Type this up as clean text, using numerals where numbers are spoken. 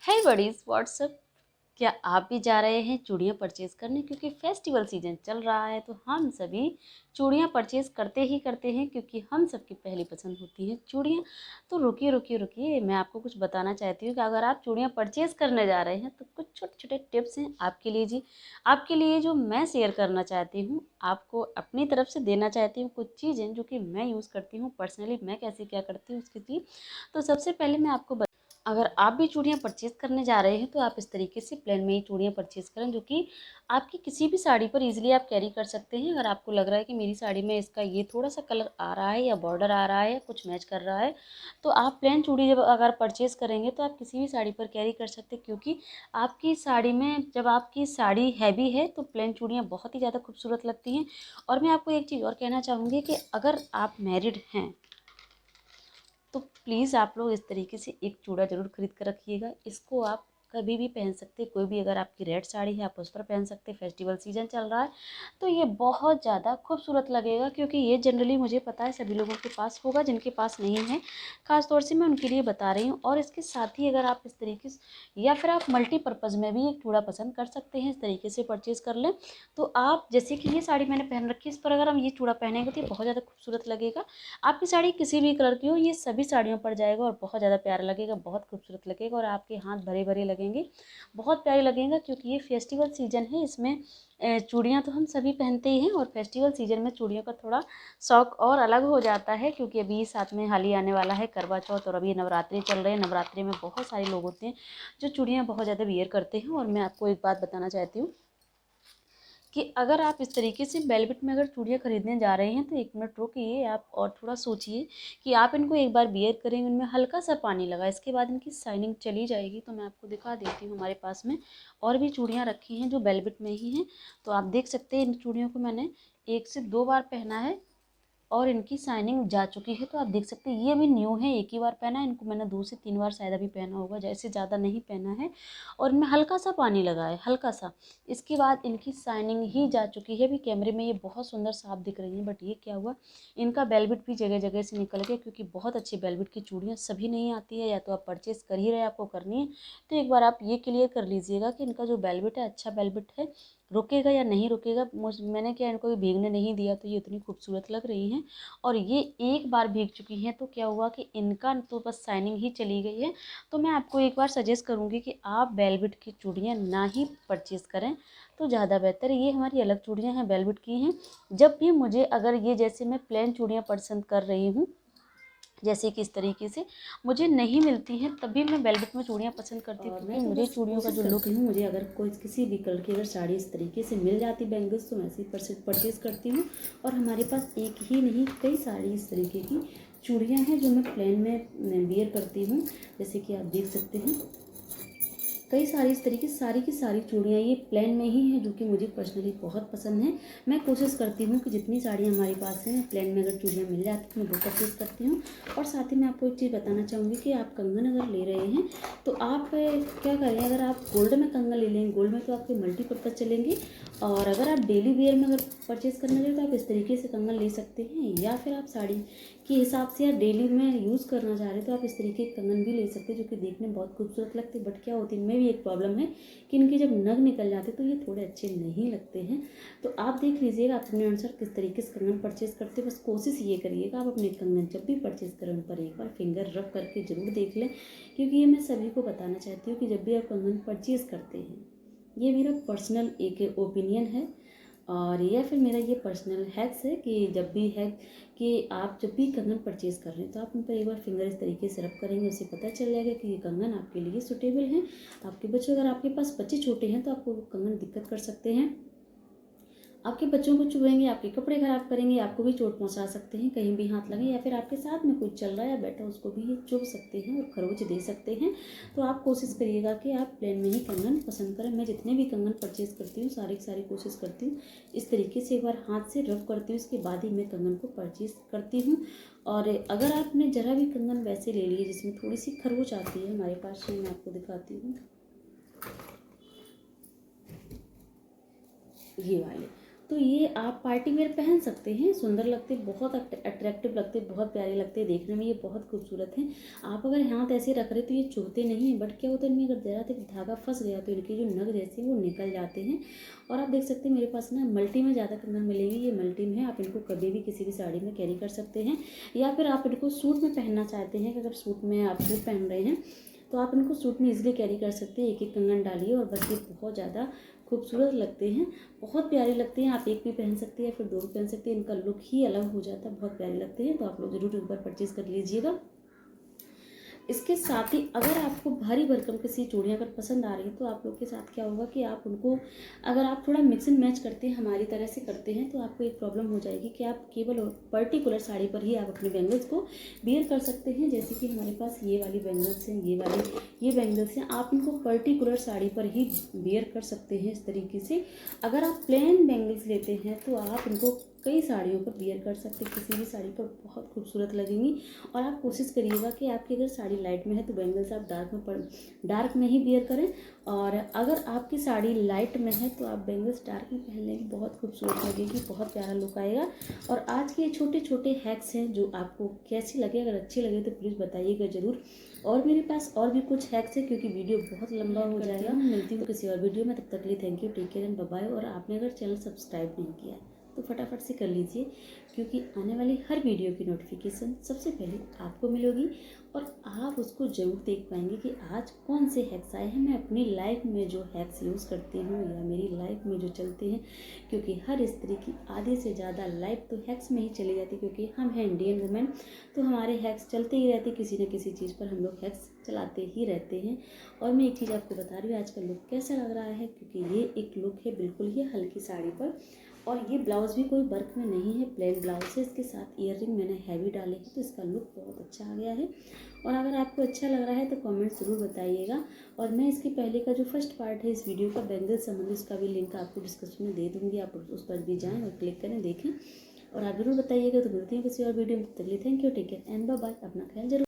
है buddies WhatsApp. क्या आप भी जा रहे हैं चूड़ियाँ परचेज़ करने? क्योंकि फेस्टिवल सीजन चल रहा है तो हम सभी चूड़ियाँ परचेज़ करते ही करते हैं, क्योंकि हम सबकी पहली पसंद होती हैं चूड़ियाँ। तो रुकिए रुकिए रुकिए, मैं आपको कुछ बताना चाहती हूँ कि अगर आप चूड़ियाँ परचेज़ करने जा रहे हैं तो कुछ छोटे छोटे टिप्स हैं आपके लिए जी, आपके लिए जो मैं शेयर करना चाहती हूँ, आपको अपनी तरफ से देना चाहती हूँ कुछ चीज़ें जो कि मैं यूज़ करती हूँ पर्सनली, मैं कैसे क्या करती हूँ उसके लिए। तो सबसे पहले मैं आपको अगर आप भी चूड़ियाँ परचेज़ करने जा रहे हैं तो आप इस तरीके से प्लेन में ही चूड़ियाँ परचेज़ करें, जो कि आपकी किसी भी साड़ी पर ईज़िली आप कैरी कर सकते हैं। अगर आपको लग रहा है कि मेरी साड़ी में इसका ये थोड़ा-सा कलर आ रहा है या बॉर्डर आ रहा है या कुछ मैच कर रहा है, तो आप प्लेन चूड़ी जब अगर परचेज़ करेंगे तो आप किसी भी साड़ी पर कैरी कर सकते हैं, क्योंकि आपकी साड़ी में जब आपकी साड़ी हैवी है तो प्लेन चूड़ियाँ बहुत ही ज़्यादा खूबसूरत लगती हैं। और मैं आपको एक चीज़ और कहना चाहूँगी कि अगर आप मैरिड हैं तो प्लीज़ आप लोग इस तरीके से एक चूड़ा ज़रूर खरीद कर रखिएगा। इसको आप कभी भी पहन सकते हैं, कोई भी अगर आपकी रेड साड़ी है आप उस पर पहन सकते हैं। फेस्टिवल सीजन चल रहा है तो ये बहुत ज़्यादा खूबसूरत लगेगा, क्योंकि ये जनरली मुझे पता है सभी लोगों के पास होगा, जिनके पास नहीं है ख़ास तौर से मैं उनके लिए बता रही हूँ। और इसके साथ ही अगर आप इस तरीके से या फिर आप मल्टीपर्पज़ में भी एक चूड़ा पसंद कर सकते हैं, इस तरीके से परचेज़ कर लें। तो आप जैसे कि ये साड़ी मैंने पहन रखी है, इस पर अगर हम ये चूड़ा पहनेंगे तो ये बहुत ज़्यादा खूबसूरत लगेगा। आपकी साड़ी किसी भी कलर की हो, ये सभी साड़ियों पर जाएगा और बहुत ज़्यादा प्यारा लगेगा, बहुत खूबसूरत लगेगा और आपके हाथ भरे भरे लगेंगे, बहुत प्यारे लगेंगे। क्योंकि ये फेस्टिवल सीजन है, इसमें चूड़ियाँ तो हम सभी पहनते ही हैं और फेस्टिवल सीजन में चूड़ियों का थोड़ा शौक और अलग हो जाता है, क्योंकि अभी साथ में हाल ही आने वाला है करवा चौथ और अभी नवरात्रि चल रहे हैं। नवरात्रि में बहुत सारे लोग होते हैं जो चूड़ियाँ बहुत ज़्यादा वियर करते हैं। और मैं आपको एक बात बताना चाहती हूँ कि अगर आप इस तरीके से वेलवेट में अगर चूड़ियाँ खरीदने जा रहे हैं तो एक मिनट रुकिए आप और थोड़ा सोचिए कि आप इनको एक बार वियर करेंगे, इनमें हल्का सा पानी लगा, इसके बाद इनकी शाइनिंग चली जाएगी। तो मैं आपको दिखा देती हूँ, हमारे पास में और भी चूड़ियाँ रखी हैं जो वेलवेट में ही हैं। तो आप देख सकते हैं इन चूड़ियों को मैंने 1 से 2 बार पहना है और इनकी शाइनिंग जा चुकी है। तो आप देख सकते हैं ये भी न्यू है, एक ही बार पहना है, इनको मैंने 2 से 3 बार शायद अभी पहना होगा, जैसे ज़्यादा नहीं पहना है। और इनमें हल्का सा पानी लगा है, हल्का सा। इसके बाद इनकी शाइनिंग ही जा चुकी है। अभी कैमरे में ये बहुत सुंदर साफ दिख रही है, बट ये क्या हुआ, इनका वेलवेट भी जगह जगह से निकल गया, क्योंकि बहुत अच्छी वेलवेट की चूड़ियाँ सभी नहीं आती है। या तो आप परचेज़ कर ही रहे हैं, आपको करनी है तो एक बार आप ये क्लियर कर लीजिएगा कि इनका जो वेलवेट है अच्छा वेलवेट है, रुकेगा या नहीं रुकेगा। मैंने क्या इनको भीगने नहीं दिया तो ये इतनी खूबसूरत लग रही हैं। और ये एक बार भीग चुकी हैं तो क्या हुआ कि इनका तो बस शाइनिंग ही चली गई है। तो मैं आपको एक बार सजेस्ट करूँगी कि आप वेलवेट की चूड़ियाँ ना ही परचेज़ करें तो ज़्यादा बेहतर है। ये हमारी अलग चूड़ियाँ हैं, वेलवेट की हैं। जब भी मुझे अगर ये जैसे मैं प्लेन चूड़ियाँ पसंद कर रही हूँ, जैसे कि इस तरीके से मुझे नहीं मिलती हैं, तभी मैं वेलवेट में चूड़ियाँ पसंद करती हूँ, क्योंकि मुझे चूड़ियों का जो लुक है, मुझे अगर कोई किसी भी कलर की अगर साड़ी इस तरीके से मिल जाती बैंगल्स तो मैं ऐसे ही परचेज़ करती हूँ। और हमारे पास एक ही नहीं कई सारी इस तरीके की चूड़ियाँ हैं जो मैं प्लेन में वियर करती हूँ, जैसे कि आप देख सकते हैं। कई सारी इस तरीके सारी की सारी चूड़ियाँ ये प्लेन में ही हैं, जो कि मुझे पर्सनली बहुत पसंद है। मैं कोशिश करती हूँ कि जितनी साड़ियाँ हमारे पास हैं प्लेन में अगर चूड़ियाँ मिल जाती हैं मैं वो परचेज़ करती हूँ। और साथ ही मैं आपको एक चीज़ बताना चाहूँगी कि आप कंगन अगर ले रहे हैं तो आप क्या करें, अगर आप गोल्ड में कंगन ले लेंगे, गोल्ड में तो आपके मल्टीपर्पज़ चलेंगे। और अगर आप डेली वेयर में अगर परचेज़ करना चाहें तो आप इस तरीके से कंगन ले सकते हैं, या फिर आप साड़ी के हिसाब से या डेली में यूज़ करना चाह रहे हैं तो आप इस तरीके के कंगन भी ले सकते हैं, जो कि देखने में बहुत खूबसूरत लगते हैं। बट क्या होती है, इनमें भी एक प्रॉब्लम है कि इनके जब नग निकल जाते तो ये थोड़े अच्छे नहीं लगते हैं। तो आप देख लीजिएगा आप अपने अनुसार किस तरीके से कंगन परचेज़ करते हैं। बस कोशिश ये करिएगा आप अपने कंगन जब भी परचेज़ करें उन पर एक बार फिंगर रब करके ज़रूर देख लें, क्योंकि ये मैं सभी को बताना चाहती हूँ कि जब भी आप कंगन परचेज़ करते हैं, ये मेरा पर्सनल एक ओपिनियन है और या फिर मेरा ये पर्सनल हैक्स है कि जब भी है कि आप जब भी कंगन परचेज़ कर रहे हैं तो आप उन पर एक बार फिंगर इस तरीके से रब करेंगे, उससे पता चल जाएगा कि ये कंगन आपके लिए सूटेबल हैं। आपके बच्चों, अगर आपके पास बच्चे छोटे हैं तो आपको कंगन दिक्कत कर सकते हैं, आपके बच्चों को चुभेंगे, आपके कपड़े खराब करेंगे, आपको भी चोट पहुंचा सकते हैं कहीं भी हाथ लगे, या फिर आपके साथ में कोई चल रहा है या बैठा उसको भी ये चुभ सकते हैं और खरोच दे सकते हैं। तो आप कोशिश करिएगा कि आप प्लेन में ही कंगन पसंद करें। मैं जितने भी कंगन परचेज़ करती हूँ सारी की सारी कोशिश करती हूँ इस तरीके से एक बार हाथ से रब करती हूँ, इसके बाद ही मैं कंगन को परचेज़ करती हूँ। और अगर आपने ज़रा भी कंगन वैसे ले लिए जिसमें थोड़ी सी खरोच आती है, हमारे पास मैं आपको दिखाती हूँ ये वाले, तो ये आप पार्टी वेयर पहन सकते हैं, सुंदर लगते, बहुत अट्रैक्टिव लगते, बहुत प्यारे लगते, देखने में ये बहुत खूबसूरत हैं। आप अगर हाथ ऐसे रख रहे तो ये चुभते नहीं हैं, बट क्या होता है इनमें अगर ज़रा तक धागा फंस गया तो इनके जो नग जैसे वो निकल जाते हैं। और आप देख सकते हैं मेरे पास ना मल्टी में ज़्यादा कंगन मिलेंगे, ये मल्टी में है, आप इनको कभी भी किसी भी साड़ी में कैरी कर सकते हैं, या फिर आप इनको सूट में पहनना चाहते हैं कि अगर सूट में आप सूट पहन रहे हैं तो आप इनको सूट में इजीली कैरी कर सकते हैं। एक एक कंगन डालिए और बस, ये बहुत ज़्यादा खूबसूरत लगते हैं, बहुत प्यारे लगते हैं। आप एक भी पहन सकते हैं, फिर दो भी पहन सकते हैं, इनका लुक ही अलग हो जाता है, बहुत प्यारे लगते हैं। तो आप लोग ज़रूर एक बार परचेज़ कर लीजिएगा। इसके साथ ही अगर आपको भारी भरकम किसी चूड़ियाँ अगर पसंद आ रही हैं तो आप लोग के साथ क्या होगा कि आप उनको, अगर आप थोड़ा मिक्स एंड मैच करते हैं, हमारी तरह से करते हैं, तो आपको एक प्रॉब्लम हो जाएगी कि आप केवल पर्टिकुलर साड़ी पर ही आप अपने बैंगल्स को वियर कर सकते हैं। जैसे कि हमारे पास ये वाली बैंगल्स हैं, ये बैंगल्स हैं, आप इनको पर्टिकुलर साड़ी पर ही वियर कर सकते हैं इस तरीके से। अगर आप प्लेन बैंगल्स लेते हैं तो आप इनको कई साड़ियों पर वियर कर सकते हैं, किसी भी साड़ी पर बहुत खूबसूरत लगेंगी। और आप कोशिश करिएगा कि आपकी अगर साड़ी लाइट में है तो बैंगल्स आप डार्क में ही वियर करें, और अगर आपकी साड़ी लाइट में है तो आप बैंगल्स डार्क में पहन लेंगे, बहुत खूबसूरत लगेगी, बहुत प्यारा लुक आएगा। और आज के छोटे छोटे हैक्स हैं जो आपको कैसी लगे, अगर अच्छी लगे तो प्लीज़ बताइएगा ज़रूर। और मेरे पास और भी कुछ हैक्स है क्योंकि वीडियो बहुत लंबा हो जाएगा। मिलती हूँ किसी और वीडियो में, तब तक के लिए thank you, take care and bye bye. और आपने अगर चैनल सब्सक्राइब नहीं किया है तो फटाफट से कर लीजिए, क्योंकि आने वाली हर वीडियो की नोटिफिकेशन सबसे पहले आपको मिलेगी और आप उसको ज़रूर देख पाएंगे कि आज कौन से हैक्स आए हैं। मैं अपनी लाइफ में जो हैक्स यूज़ करती हूँ या मेरी लाइफ में जो चलते हैं, क्योंकि हर स्त्री की आधे से ज़्यादा लाइफ तो हैक्स में ही चली जाती है, क्योंकि हम हैं इंडियन वुमेन, तो हमारे हैक्स चलते ही रहते, किसी न किसी चीज़ पर हम लोग हैक्स चलाते ही रहते हैं। और मैं एक चीज़ आपको बता रही हूँ आज का लुक कैसा लग रहा है, क्योंकि ये एक लुक है बिल्कुल ही हल्की साड़ी पर, और ये ब्लाउज़ भी कोई वर्क में नहीं है, प्लेन ब्लाउज है। इसके साथ ईयररिंग मैंने हैवी डाले हैं, तो इसका लुक बहुत अच्छा आ गया है। और अगर आपको अच्छा लग रहा है तो कमेंट ज़रूर बताइएगा। और मैं इसके पहले का जो फर्स्ट पार्ट है इस वीडियो का बैंगल संबंधी, उसका भी लिंक आपको डिस्क्रिप्शन में दे दूँगी, आप उस पर भी जाएँ और क्लिक करें, देखें और आप ज़रूर बताइएगा। तो मिलती हैं किसी और वीडियो में, तब तक के लिए thank you, take care and bye bye. अपना ख्याल जरूर